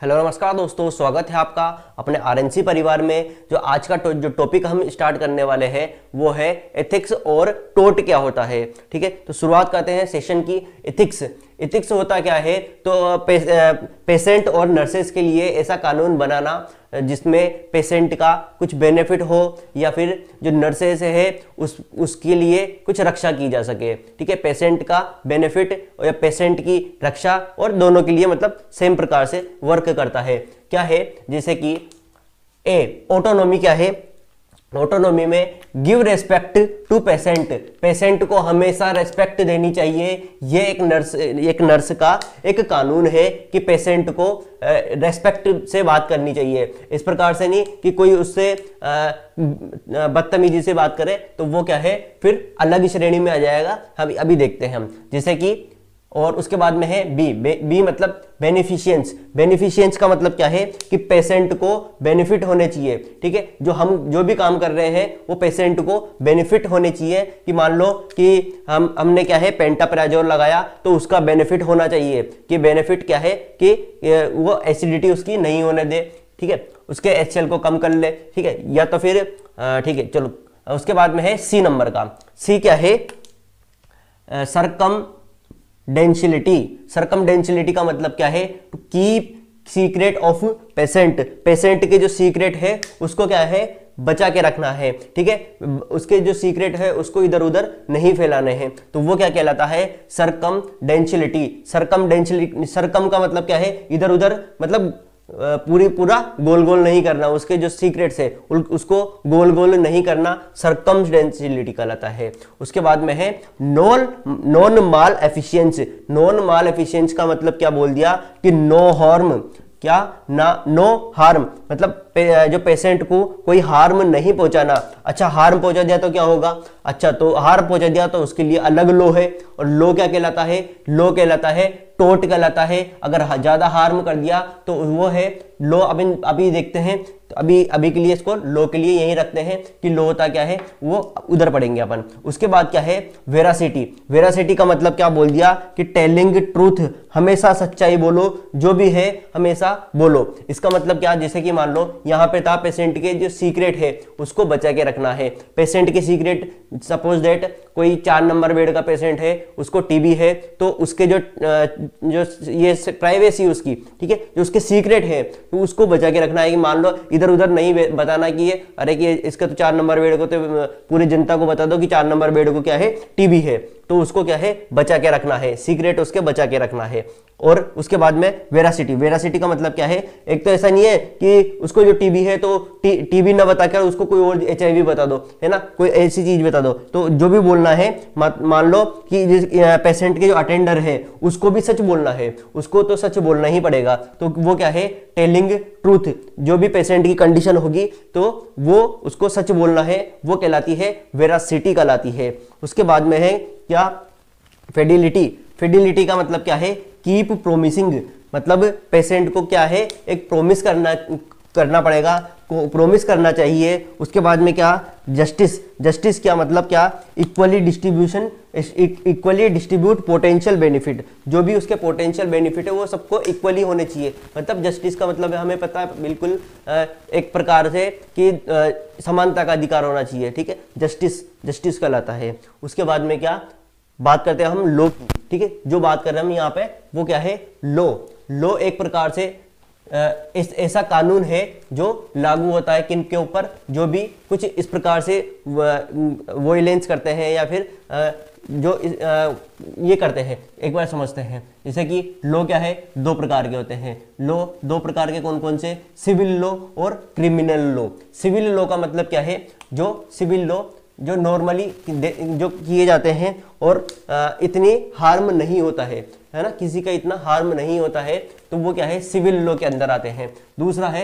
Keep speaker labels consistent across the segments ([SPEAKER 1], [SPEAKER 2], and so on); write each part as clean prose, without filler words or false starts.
[SPEAKER 1] Hello नमस्कार दोस्तों, स्वागत है आपका अपने आरएनसी परिवार में। जो आज का जो टॉपिक हम स्टार्ट करने वाले हैं वो है एथिक्स और टोट क्या होता है। ठीक है, तो शुरुआत करते हैं सेशन की। एथिक्स होता क्या है, तो पेशेंट और नर्सेस के लिए ऐसा कानून बनाना जिसमें पेशेंट का कुछ बेनिफिट हो या फिर जो नर्सेस है उसके लिए कुछ रक्षा की जा सके। ठीक है, पेशेंट का बेनिफिट या पेशेंट की रक्षा, और दोनों के लिए मतलब सेम प्रकार से वर्क करता है। क्या है, जैसे कि ऑटोनॉमी क्या है, ऑटोनॉमी में गिव रेस्पेक्ट टू पेशेंट को हमेशा रेस्पेक्ट देनी चाहिए। ये एक नर्स का एक कानून है कि पेशेंट को रेस्पेक्ट से बात करनी चाहिए। इस प्रकार से नहीं कि कोई उससे बदतमीजी से बात करे तो वो क्या है, फिर अलग श्रेणी में आ जाएगा। अभी देखते हैं हम, जैसे कि और उसके बाद में है बी मतलब बेनिफिशियंस का मतलब क्या है कि पेशेंट को बेनिफिट होने चाहिए। ठीक है, जो भी काम कर रहे हैं वो पेशेंट को बेनिफिट होने चाहिए। कि मान लो कि हमने क्या है पेंटाप्राजोल लगाया तो उसका बेनिफिट होना चाहिए। कि बेनिफिट क्या है कि वो एसिडिटी उसकी नहीं होने दे। ठीक है, उसके HCl को कम कर ले। ठीक है, या तो फिर ठीक है, चलो उसके बाद में है सी नंबर का। सी क्या है, सरकमडेंशिलिटी का मतलब क्या है, to keep secret of patient के जो सीक्रेट है उसको क्या है, बचा के रखना है। ठीक है, उसके जो सीक्रेट है उसको इधर उधर नहीं फैलाने हैं, तो वो क्या कहलाता है, सरकमडेंशिलिटी। सरकम का मतलब क्या है, इधर उधर मतलब पूरा गोल नहीं करना, उसके जो सीक्रेट्स है उसको गोल नहीं करना, सरकमडेंशिलिटी कहलाता है। उसके बाद में है नॉन माल एफिशिएंस का मतलब क्या बोल दिया कि नो हार्म, क्या ना नो हार्म मतलब जो पेशेंट को कोई हार्म नहीं पहुंचाना। अच्छा, हार्म पहुंचा दिया तो क्या होगा, अच्छा तो हार्म पहुंचा दिया तो उसके लिए अलग लो है, और लो क्या कहलाता है, लो कहलाता है टोट कहलाता है। अगर ज्यादा हार्म कर दिया तो वो है लो। अभी देखते हैं, तो अभी के लिए इसको लो के लिए यही रखते हैं कि लो होता क्या है, वो उधर पढ़ेंगे अपन। उसके बाद क्या है, वेरासिटी का मतलब क्या बोल दिया कि टेलिंग ट्रूथ, हमेशा सच्चाई बोलो, जो भी है हमेशा बोलो। इसका मतलब क्या, जैसे कि मान लो यहाँ पे था पेशेंट के जो सीक्रेट है उसको बचा के रखना है। पेशेंट के सीक्रेट, सपोज दैट कोई 4 नंबर बेड का पेशेंट है, उसको टीबी है, तो उसके जो ये प्राइवेसी उसकी, ठीक है, जो उसके सीक्रेट है तो उसको बचा के रखना है। कि मान लो इधर उधर नहीं बताना कि ये अरे कि इसका तो 4 नंबर बेड को, तो पूरी जनता को बता दो कि 4 नंबर बेड को क्या है, टीबी है, तो उसको क्या है, बचा के रखना है, सीक्रेट उसके बचा के रखना है। और उसके बाद में वेरासिटी का मतलब क्या है, एक तो ऐसा नहीं है कि उसको जो टीबी है तो टीबी ना बताकर उसको कोई और HIV बता दो, है ना, कोई ऐसी चीज बता दो। तो जो भी बोलना है, मान लो कि पेशेंट के जो अटेंडर है उसको भी सच बोलना है, उसको तो सच बोलना ही पड़ेगा। तो वो क्या है, टेलिंग ट्रूथ, जो भी पेशेंट की कंडीशन होगी तो वो उसको सच बोलना है, वो कहलाती है वेरासिटी कहलाती है। उसके बाद में है क्या, फिडिलिटी का मतलब क्या है, कीप प्रोमिसिंग, मतलब पेशेंट को क्या है, एक प्रॉमिस करना पड़ेगा, प्रॉमिस करना चाहिए। उसके बाद में क्या, जस्टिस क्या मतलब क्या, इक्वली डिस्ट्रीब्यूट पोटेंशियल बेनिफिट, जो भी उसके पोटेंशियल बेनिफिट है वो सबको इक्वली होने चाहिए। मतलब जस्टिस का मतलब है, हमें पता है बिल्कुल एक प्रकार से कि समानता का अधिकार होना चाहिए। ठीक है, जस्टिस कहलाता है। उसके बाद में क्या, बात करते हैं हम लो की। ठीक है, जो बात कर रहे हैं हम यहाँ पे वो क्या है, लो एक प्रकार से ऐसा कानून है जो लागू होता है किन के ऊपर, जो भी कुछ इस प्रकार से वोलेंस करते हैं या फिर जो ये करते हैं। एक बार समझते हैं, जैसे कि लो क्या है, 2 प्रकार के होते हैं। लो 2 प्रकार के कौन कौन से, सिविल लो और क्रिमिनल लो। सिविल लो का मतलब क्या है, जो सिविल लो जो नॉर्मली जो किए जाते हैं और इतनी हार्म नहीं होता है ना, किसी का इतना हार्म नहीं होता है, तो वो क्या है, सिविल लॉ के अंदर आते हैं। दूसरा है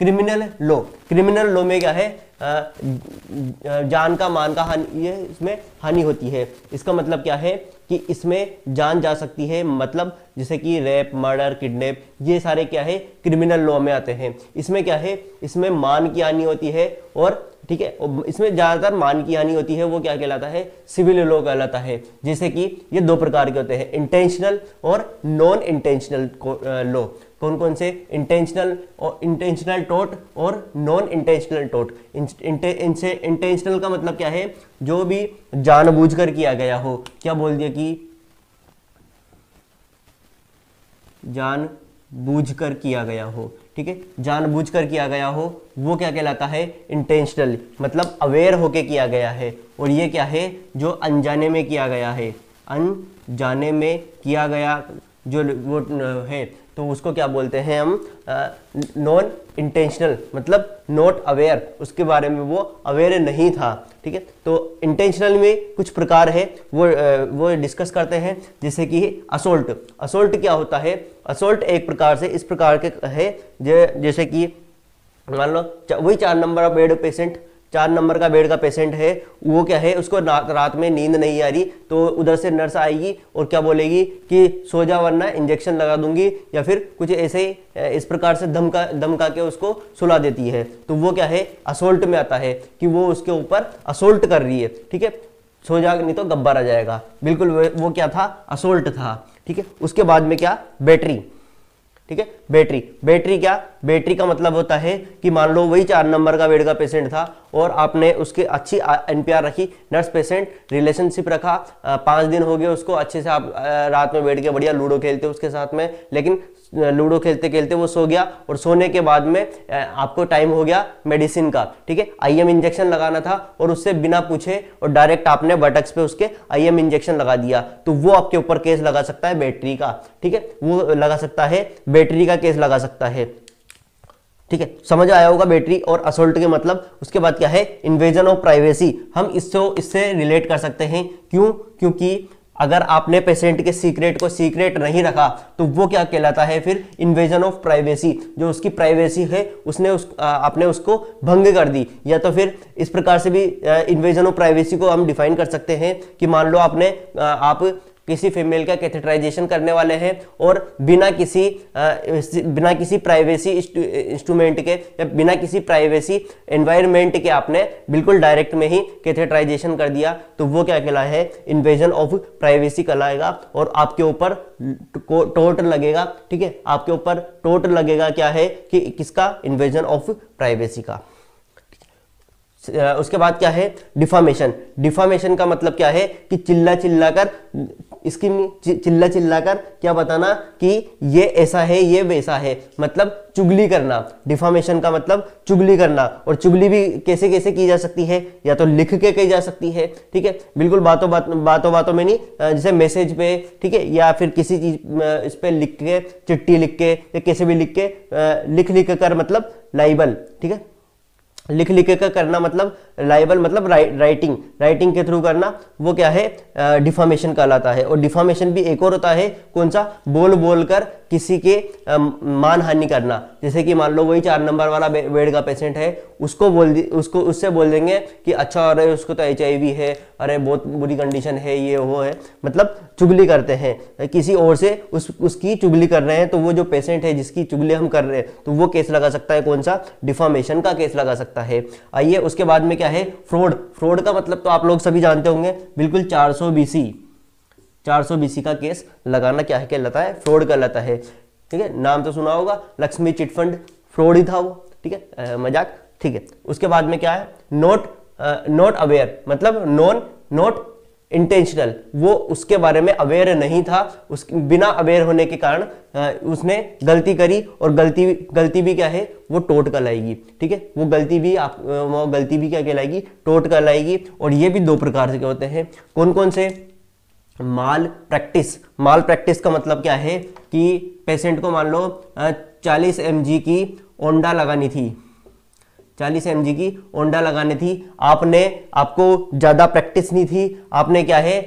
[SPEAKER 1] क्रिमिनल लॉ में क्या है, जान का मान का हानि, ये इसमें हानि होती है। इसका मतलब क्या है कि इसमें जान जा सकती है, मतलब जैसे कि रेप, मर्डर, किडनैप, ये सारे क्या है क्रिमिनल लॉ में आते हैं। इसमें क्या है, इसमें मान की हानि होती है, और ठीक है इसमें ज्यादातर मान की हानि होती है, वो क्या कहलाता है, सिविल लॉ कहलाता है। जैसे कि ये दो प्रकार के होते हैं, इंटेंशनल और नॉन इंटेंशनल लॉ। कौन कौन से, इंटेंशनल और इंटेंशनल टोर्ट और नॉन इंटेंशनल टोर्ट। इनसे इंटेंशनल का मतलब क्या है, जो भी जानबूझकर किया गया हो, क्या बोल दिया कि जानबूझकर किया गया हो, ठीक है, जानबूझकर किया गया हो, वो क्या कहलाता है, इंटेंशनल, मतलब अवेयर होके किया गया है। और ये क्या है, जो अनजाने में किया गया है, अनजाने में किया गया जो वो है, तो उसको क्या बोलते हैं हम, नॉन इंटेंशनल, मतलब नॉट अवेयर, उसके बारे में वो अवेयर नहीं था, ठीक है। तो इंटेंशनल में कुछ प्रकार है, वो डिस्कस करते हैं, जैसे कि असोल्ट। असोल्ट क्या होता है, असोल्ट एक प्रकार से इस प्रकार के है, जैसे कि मान लो वही 4 नंबर बेड पेशेंट, 4 नंबर का बेड का पेशेंट है, वो क्या है, उसको रात में नींद नहीं आ रही, तो उधर से नर्स आएगी और क्या बोलेगी कि सो जा वरना इंजेक्शन लगा दूंगी, या फिर कुछ ऐसे ही इस प्रकार से धमका के उसको सुला देती है। तो वो क्या है, असोल्ट में आता है, कि वो उसके ऊपर असोल्ट कर रही है, ठीक है, सो जा नहीं तो गब्बर आ जाएगा, बिल्कुल वो क्या था, असोल्ट था, ठीक है। उसके बाद में क्या, बैटरी, ठीक है। बैटरी क्या, बैटरी का मतलब होता है कि मान लो वही 4 नंबर का बेड का पेशेंट था, और आपने उसके अच्छी एनपीआर रखी, नर्स पेशेंट रिलेशनशिप रखा, 5 दिन हो गए उसको अच्छे से, आप रात में बैठ के बढ़िया लूडो खेलते उसके साथ में, लेकिन लूडो खेलते खेलते वो सो गया, और सोने के बाद में आपको टाइम हो गया मेडिसिन का, ठीक है, आईएम इंजेक्शन लगाना था, और उससे बिना पूछे और डायरेक्ट आपने बटक्स पे उसके आईएम इंजेक्शन लगा दिया, तो वो आपके ऊपर केस लगा सकता है बैटरी का, ठीक है, वो लगा सकता है, बैटरी का केस लगा सकता है, ठीक है। समझ आया होगा बैटरी और असोल्ट के मतलब। उसके बाद क्या है, इन्वेजन ऑफ प्राइवेसी, हम इससे रिलेट कर सकते हैं, क्यों, क्योंकि अगर आपने पेशेंट के सीक्रेट को सीक्रेट नहीं रखा, तो वो क्या कहलाता है फिर, इन्वेजन ऑफ प्राइवेसी, जो उसकी प्राइवेसी है आपने उसको भंग कर दी। या तो फिर इस प्रकार से भी इन्वेजन ऑफ प्राइवेसी को हम डिफाइन कर सकते हैं कि मान लो आप किसी फीमेल का कैथेटराइजेशन करने वाले हैं, और बिना किसी प्राइवेसी इंस्ट्रूमेंट के या बिना किसी प्राइवेसी एनवायरनमेंट के आपने बिल्कुल डायरेक्ट में ही कैथेटराइजेशन कर दिया, तो वो क्या कहला है, इन्वेजन ऑफ प्राइवेसी कहलाएगा, और आपके ऊपर टोर्ट लगेगा, ठीक है, आपके ऊपर टोर्ट लगेगा, क्या है कि किसका, इन्वेजन ऑफ प्राइवेसी का। उसके बाद क्या है, डिफामेशन। डिफामेशन का मतलब क्या है कि चिल्ला चिल्लाकर क्या बताना कि ये ऐसा है, ये वैसा है, मतलब चुगली करना। डिफामेशन का मतलब चुगली करना, और चुगली भी कैसे कैसे की जा सकती है, या तो लिख के की जा सकती है, ठीक है, बिल्कुल बातों में नहीं, जैसे मैसेज पे, ठीक है, या फिर किसी चीज इस पे लिख के, चिट्ठी लिख के, या कैसे भी लिख के, लिख कर मतलब लाइबल, ठीक है, लिख के करना मतलब लाइबल, मतलब राइटिंग के थ्रू करना, वो क्या है, डिफामेशन कहलाता है। और डिफामेशन भी एक और होता है, कौन सा, बोल कर किसी के मानहानि करना। जैसे कि मान लो वही 4 नंबर वाला बेड का पेशेंट है, उससे बोल देंगे कि अच्छा, अरे उसको तो HIV है, अरे बहुत बुरी कंडीशन है, ये वो है, मतलब चुगली करते हैं, किसी और से उसकी चुगली कर रहे हैं, तो वो जो पेशेंट है जिसकी चुगली हम कर रहे हैं, तो वो केस लगा सकता है, कौन सा, डिफामेशन का केस लगा सकता है। आइए उसके बाद में क्या है, फ्रॉड का मतलब तो आप लोग सभी जानते होंगे, बिल्कुल 400 BC का केस लगाना क्या है, कहलाता है, फ्रॉड कहलाता है, ठीक है। नाम तो सुना होगा, लक्ष्मी चिटफंड फ्रॉड ही था वो, ठीक है, मजाक, ठीक है। उसके बाद में क्या है, नॉट अवेयर, मतलब नॉट इंटेंशनल, वो उसके बारे में अवेयर नहीं था, बिना अवेयर होने के कारण उसने गलती करी, और गलती भी क्या है, वो टोट कहलाएगी, ठीक है, वो गलती भी क्या कहलाएगी, टोट कहलाएगी। और ये भी 2 प्रकार के होते हैं, कौन कौन से, माल प्रैक्टिस का मतलब क्या है कि पेशेंट को मान लो 40 mg की ओंडा लगानी थी, 40 mg की ओंडा लगानी थी, आपको ज्यादा प्रैक्टिस नहीं थी, आपने क्या है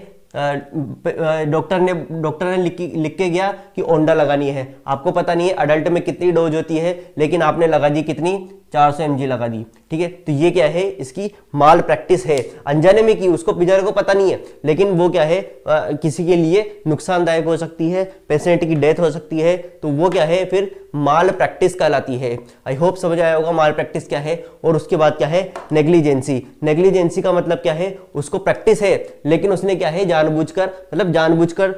[SPEAKER 1] डॉक्टर ने लिख के गया कि ओंडा लगानी है, आपको पता नहीं है अडल्ट में कितनी डोज होती है, लेकिन आपने लगा दी कितनी, 400 mg लगा दी, ठीक है। तो ये क्या है, इसकी माल प्रैक्टिस है, अनजाने में की, उसको बेचारे को पता नहीं है, लेकिन वो क्या है किसी के लिए नुकसानदायक हो सकती है, पेशेंट की डेथ हो सकती है, तो वो क्या है फिर माल प्रैक्टिस कहलाती है। आई होप समझ आया होगा माल प्रैक्टिस क्या है। और उसके बाद क्या है, नेग्लिजेंसी। नेग्लिजेंसी का मतलब क्या है, उसको प्रैक्टिस है लेकिन उसने क्या है जानबूझकर, मतलब जानबूझकर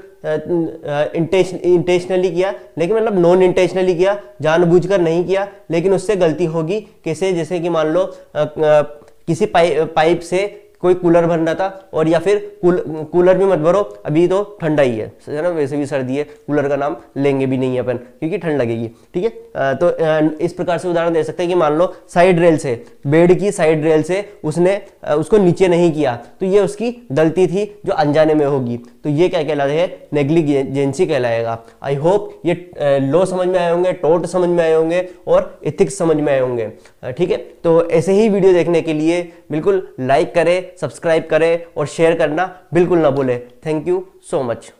[SPEAKER 1] इंटेंशनली किया, लेकिन मतलब नॉन इंटेंशनली किया, जानबूझकर नहीं किया, लेकिन उससे गलती होगी। कैसे, जैसे कि मान लो किसी पाइप से कोई कूलर भर रहा था, और या फिर कूलर भी मत भरो, अभी तो ठंडा ही है ना, वैसे भी सर्दी है, कूलर का नाम लेंगे भी नहीं अपन क्योंकि ठंड लगेगी, ठीक है। तो इस प्रकार से उदाहरण दे सकते हैं कि मान लो साइड रेल से, बेड की साइड रेल से उसने उसको नीचे नहीं किया, तो ये उसकी गलती थी जो अनजाने में होगी, तो ये क्या कहलाता है, नेग्लिजेंसी कहलाएगा। आई होप ये लॉ समझ में आए होंगे, टोट समझ में आए होंगे और एथिक्स समझ में आए होंगे, ठीक है। तो ऐसे ही वीडियो देखने के लिए बिल्कुल लाइक करें, सब्सक्राइब करें और शेयर करना बिल्कुल ना भूलें। Thank you so much.